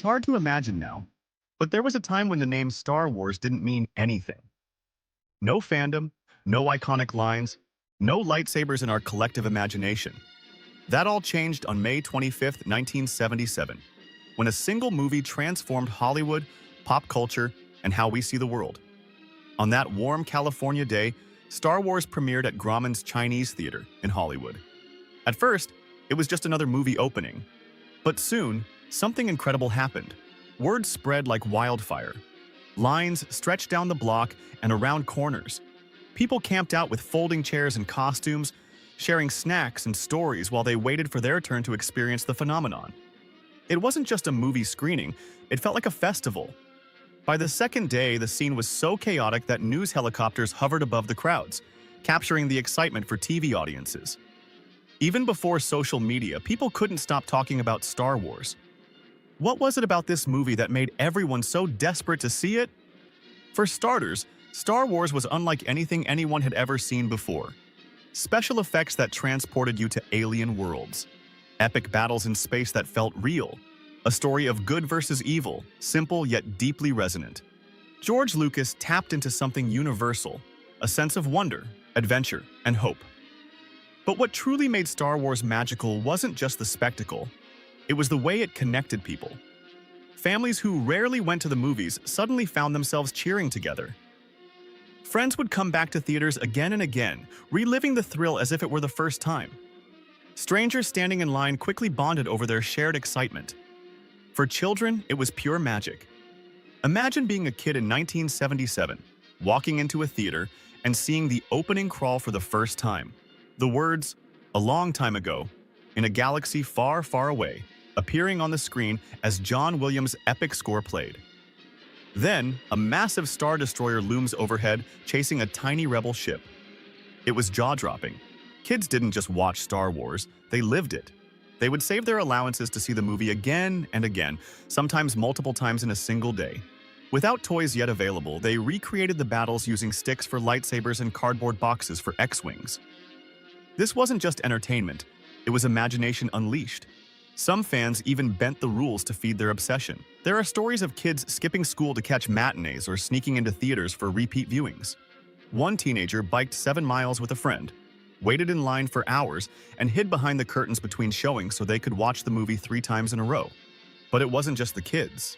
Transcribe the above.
hard to imagine now, but there was a time when the name Star Wars didn't mean anything. No fandom, no iconic lines, no lightsabers in our collective imagination. That all changed on May 25th, 1977, when a single movie transformed Hollywood, pop culture, and how we see the world. On that warm California day, Star Wars premiered at Grauman's Chinese Theater in Hollywood. At first, it was just another movie opening. But soon, something incredible happened. Word spread like wildfire. Lines stretched down the block and around corners. People camped out with folding chairs and costumes, sharing snacks and stories while they waited for their turn to experience the phenomenon. It wasn't just a movie screening, it felt like a festival. By the second day, the scene was so chaotic that news helicopters hovered above the crowds, capturing the excitement for TV audiences. Even before social media, people couldn't stop talking about Star Wars. What was it about this movie that made everyone so desperate to see it? For starters, Star Wars was unlike anything anyone had ever seen before. Special effects that transported you to alien worlds. Epic battles in space that felt real. A story of good versus evil, simple yet deeply resonant. George Lucas tapped into something universal, a sense of wonder, adventure, and hope. But what truly made Star Wars magical wasn't just the spectacle. It was the way it connected people. Families who rarely went to the movies suddenly found themselves cheering together. Friends would come back to theaters again and again, reliving the thrill as if it were the first time. Strangers standing in line quickly bonded over their shared excitement. For children, it was pure magic. Imagine being a kid in 1977, walking into a theater and seeing the opening crawl for the first time. The words, "A long time ago, in a galaxy far, far away," appearing on the screen as John Williams' epic score played. Then, a massive Star Destroyer looms overhead, chasing a tiny rebel ship. It was jaw-dropping. Kids didn't just watch Star Wars, they lived it. They would save their allowances to see the movie again and again, sometimes multiple times in a single day. Without toys yet available, they recreated the battles using sticks for lightsabers and cardboard boxes for X-Wings. This wasn't just entertainment, it was imagination unleashed. Some fans even bent the rules to feed their obsession. There are stories of kids skipping school to catch matinees or sneaking into theaters for repeat viewings. One teenager biked 7 miles with a friend, waited in line for hours, and hid behind the curtains between showings so they could watch the movie 3 times in a row. But it wasn't just the kids.